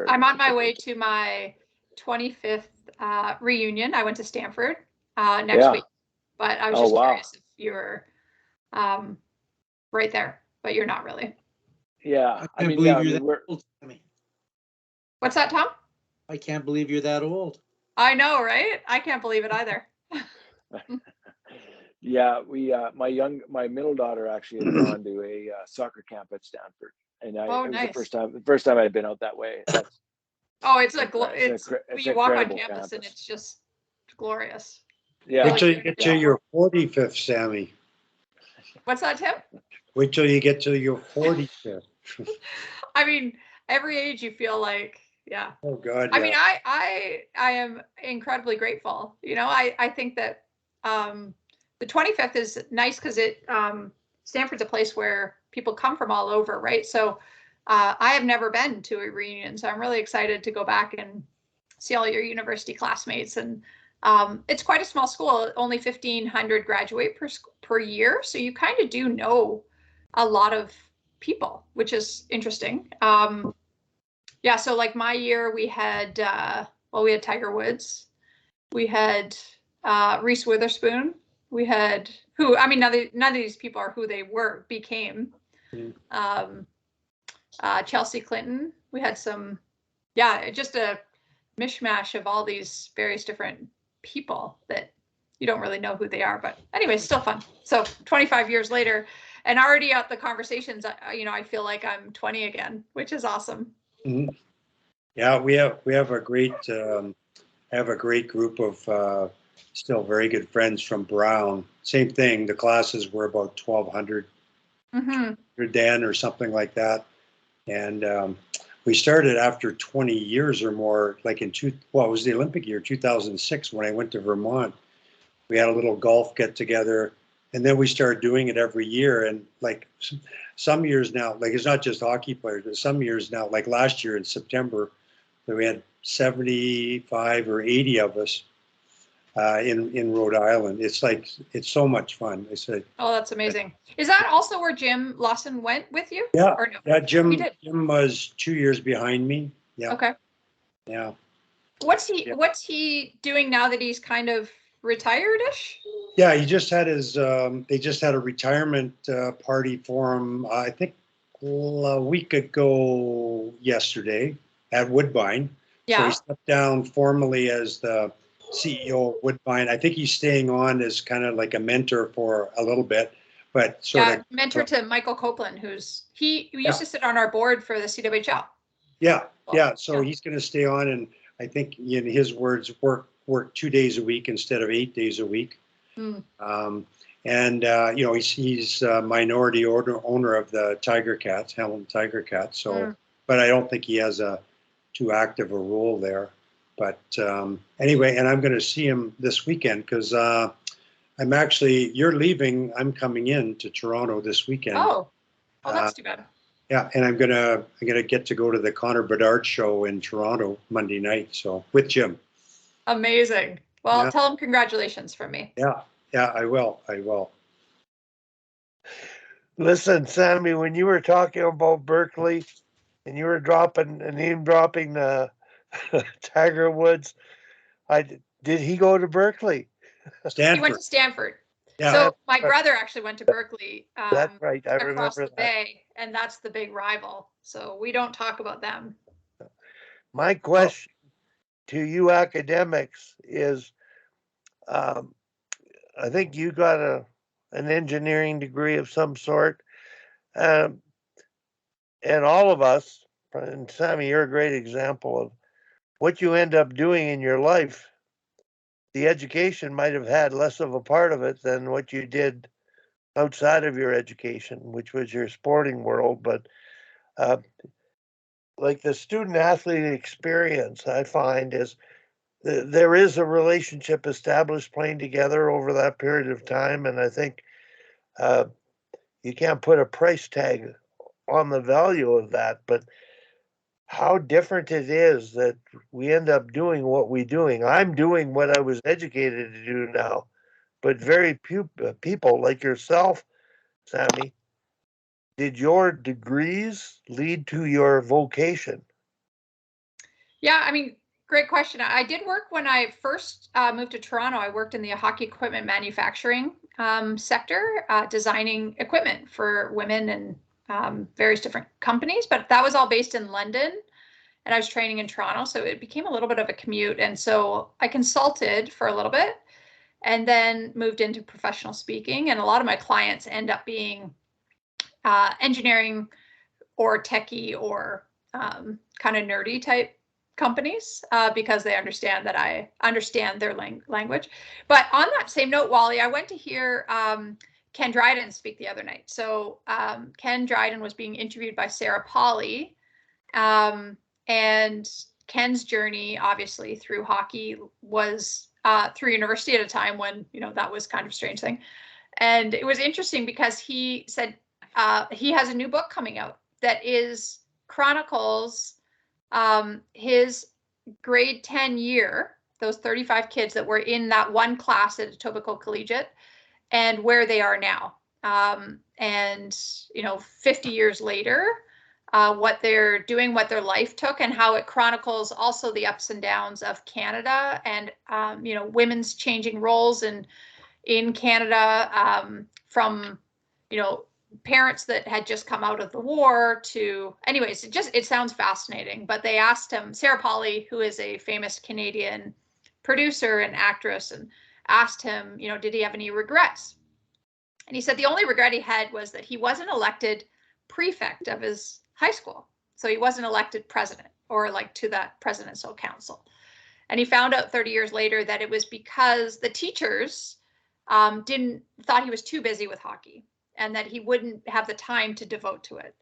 I'm on my way to my 25th reunion. I went to Stanford next week, but I was just curious if you were right there, but you're not really. Yeah, I mean, yeah, we're. What's that, Tom? I can't believe you're that old. I know, right? I can't believe it either. Yeah, we my middle daughter actually had gone to a soccer camp at Stanford, and it was nice. the first time I'd been out that way. That's it's you walk on campus and it's just glorious. Yeah. Wait till you get to your 45th, Sammy. What's that, Tim? Wait till you get to your 45th. I mean, every age you feel like, yeah. Oh God. I mean, I am incredibly grateful. You know, I think that the 25th is nice because Stanford's a place where people come from all over, right? So I have never been to a reunion, so I'm really excited to go back and see all your university classmates. And it's quite a small school, only 1,500 graduate per year, so you kind of do know a lot of people, which is interesting. Yeah, so like my year, we had we had Tiger Woods, we had Reese Witherspoon, we had none of these people are who they became. Chelsea Clinton. We had some, just a mishmash of all these various different people that you don't really know who they are, but anyway, still fun. So 25 years later, and already at the conversations, I feel like I'm 20 again, which is awesome. Mm-hmm. Yeah, we have a great group of still very good friends from Brown. Same thing. The classes were about 1,200, Dan or something like that, and we started after 20 years or more. Like it was the Olympic year 2006 when I went to Vermont. We had a little golf get together, and then we started doing it every year. And like some years now, like it's not just hockey players, but some years now, like last year in September, we had 75 or 80 of us in Rhode Island. It's so much fun. I said, oh, that's amazing. Is that also where Jim Lawson went with you? Yeah, or no? Yeah. Jim was 2 years behind me. Yeah. Okay. Yeah. What's he doing now that he's kind of retired-ish? Yeah, he just had his. They just had a retirement party for him. I think a week ago yesterday at Woodbine. Yeah. So he stepped down formally as the CEO of Woodbine. I think he's staying on as kind of like a mentor for a little bit, but mentor to Michael Copeland, who used to sit on our board for the CWHL. Yeah, So he's going to stay on, and I think in his words, work 2 days a week instead of 8 days a week. He's a minority owner of the Tiger Cats, Helen Tiger Cats. So, but I don't think he has too active a role there. But anyway, and I'm going to see him this weekend because you're leaving. I'm coming in to Toronto this weekend. Oh, that's too bad. Yeah, and I'm gonna get to go to the Connor Bedard show in Toronto Monday night. So with Jim. Amazing. Well, tell him congratulations from me. Yeah, I will. Listen, Sammy, when you were talking about Berkley and you were name dropping Tiger Woods, did he go to Berkeley? Stanford. He went to Stanford. Yeah. So my brother actually went to Berkeley. That's right. I across remember the bay, and that's the big rival. So we don't talk about them. My question to you academics is, I think you got an engineering degree of some sort, and all of us, and Sammy, you're a great example of what you end up doing in your life. The education might have had less of a part of it than what you did outside of your education, which was your sporting world. But like the student athlete experience, I find is there is a relationship established playing together over that period of time. And I think you can't put a price tag on the value of that, but how different it is that we end up doing what we're doing. I'm doing what I was educated to do now, but very few people like yourself, Sammy, did your degrees lead to your vocation? Yeah, I mean, great question. I did work when I first moved to Toronto. I worked in the hockey equipment manufacturing sector, designing equipment for women and various different companies. But that was all based in London, and I was training in Toronto, so it became a little bit of a commute. And so I consulted for a little bit, and then moved into professional speaking. And a lot of my clients end up being engineering or techie or kind of nerdy type companies because they understand that I understand their language. But on that same note, Wally, I went to hear Ken Dryden speak the other night. So Ken Dryden was being interviewed by Sarah Polley, and Ken's journey, obviously, through hockey was through university at a time when, you know, that was kind of a strange thing. And it was interesting because he said he has a new book coming out that chronicles his grade 10 year, those 35 kids that were in that one class at Etobicoke Collegiate, and where they are now. And, you know, 50 years later, what they're doing, what their life took, and how it chronicles also the ups and downs of Canada and, you know, women's changing roles in Canada, from, you know, parents that had just come out of the war to, anyways, it sounds fascinating. But they asked him, Sarah Polley, who is a famous Canadian producer and actress, and asked him, you know, did he have any regrets? And he said the only regret he had was that he wasn't elected prefect of his high school. So he wasn't elected president or like to that presidential council. And he found out 30 years later that it was because the teachers thought he was too busy with hockey and that he wouldn't have the time to devote to it.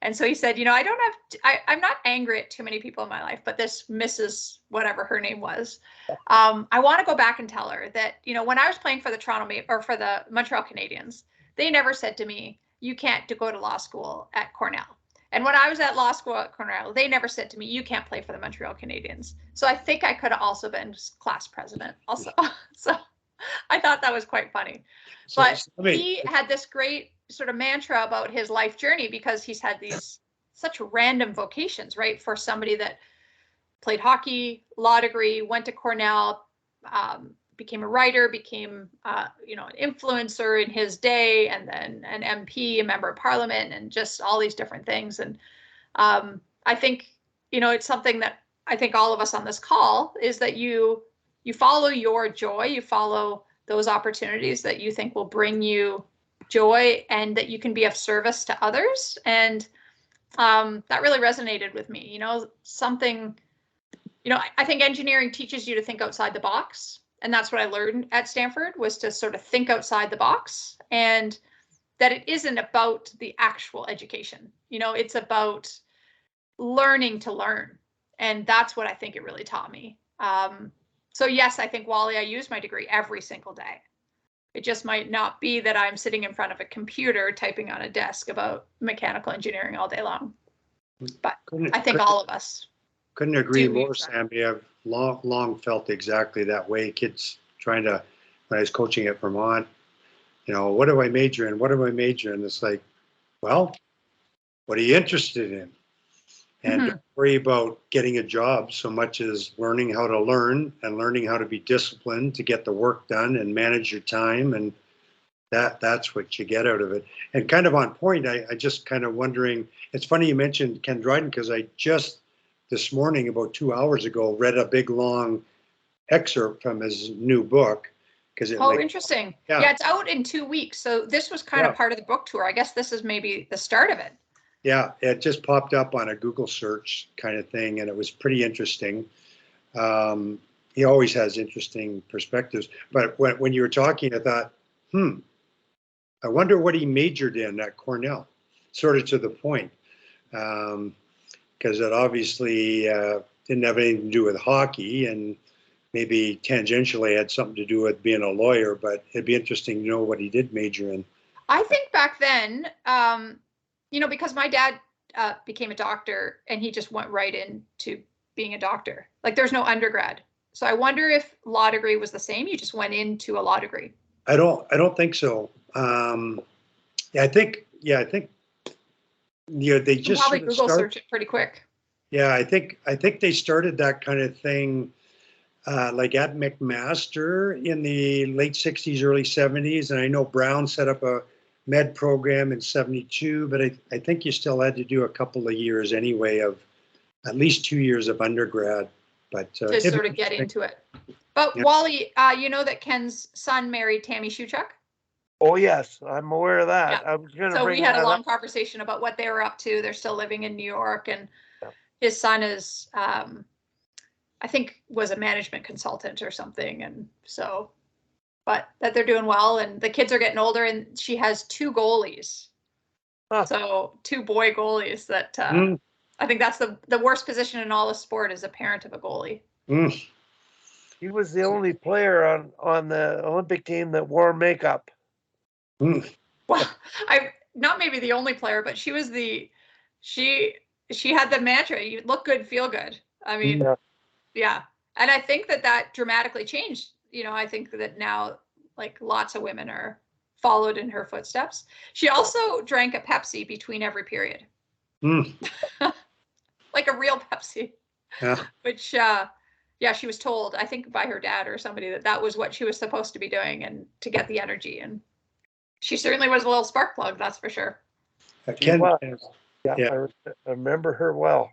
And so he said, you know, I'm not angry at too many people in my life, but this Mrs. whatever her name was, I want to go back and tell her that, you know, when I was playing for the for the Montreal Canadiens, they never said to me, you can't go to law school at Cornell. And when I was at law school at Cornell, they never said to me, you can't play for the Montreal Canadiens. So I think I could have also been class president also. So I thought that was quite funny. But he had this great sort of mantra about his life journey because he's had these such random vocations, right? For somebody that played hockey, law degree, went to Cornell, became a writer, became, you know, an influencer in his day, and then an MP, a member of parliament, and just all these different things. And I think, you know, it's something that I think all of us on this call is that you follow your joy, you follow those opportunities that you think will bring you joy and that you can be of service to others. And that really resonated with me. You know, something, you know, I think engineering teaches you to think outside the box. And that's what I learned at Stanford, was to sort of think outside the box, and that it isn't about the actual education. You know, it's about learning to learn. And that's what I think it really taught me. So yes, I think, Wally, I use my degree every single day. It just might not be that I'm sitting in front of a computer typing on a desk about mechanical engineering all day long. But I think all of us. Couldn't agree more, Sammy. I've long felt exactly that way. Kids trying to, when I was coaching at Vermont, you know, what do I major in? What do I major in? It's like, well, what are you interested in? And don't worry about getting a job so much as learning how to learn and learning how to be disciplined to get the work done and manage your time. And that's what you get out of it. And kind of on point, I just kind of wondering, it's funny you mentioned Ken Dryden, because I just this morning, about 2 hours ago, read a big long excerpt from his new book. Interesting. Yeah, it's out in 2 weeks. So this was kind of part of the book tour. I guess this is maybe the start of it. Yeah, it just popped up on a Google search kind of thing, and it was pretty interesting. He always has interesting perspectives. But when you were talking, I thought, I wonder what he majored in at Cornell, sort of to the point. Because it obviously didn't have anything to do with hockey, and maybe tangentially had something to do with being a lawyer, but it'd be interesting to know what he did major in. I think back then, you know, because my dad became a doctor and he just went right into being a doctor. Like there's no undergrad. So I wonder if law degree was the same. You just went into a law degree. I don't think so. I think, they just probably Google search it pretty quick. Yeah, I think they started that kind of thing like at McMaster in the late 60s, early 70s. And I know Brown set up a med program in 72, but I think you still had to do a couple of years anyway of at least 2 years of undergrad. But to sort of get into it. But Yeah. Wally, you know that Ken's son married Tammy Shuchuk? Oh, yes, I'm aware of that. Yeah. I was going to So bring we had a that long up. conversation about what they were up to. They're still living in New York, and Yeah. his son is, I think, was a management consultant or something. And so, but that they're doing well, and the kids are getting older, and she has 2 goalies. Huh. So 2 boy goalies that, Mm, I think that's the worst position in all of sport, is a parent of a goalie. mm. He was the only player on the Olympic team that wore makeup. Mm. Well, I not maybe the only player, but she was she had the mantra, you look good, feel good. I mean, Yeah. yeah. And I think that dramatically changed. You know, I think that now like lots of women are followed in her footsteps. She also drank a Pepsi between every period. Mm. Like a real Pepsi, Yeah. which yeah, she was told, I think by her dad or somebody, that was what she was supposed to be doing and to get the energy. And she certainly was a little spark plug, that's for sure. She Ken, was. yeah. I remember her well.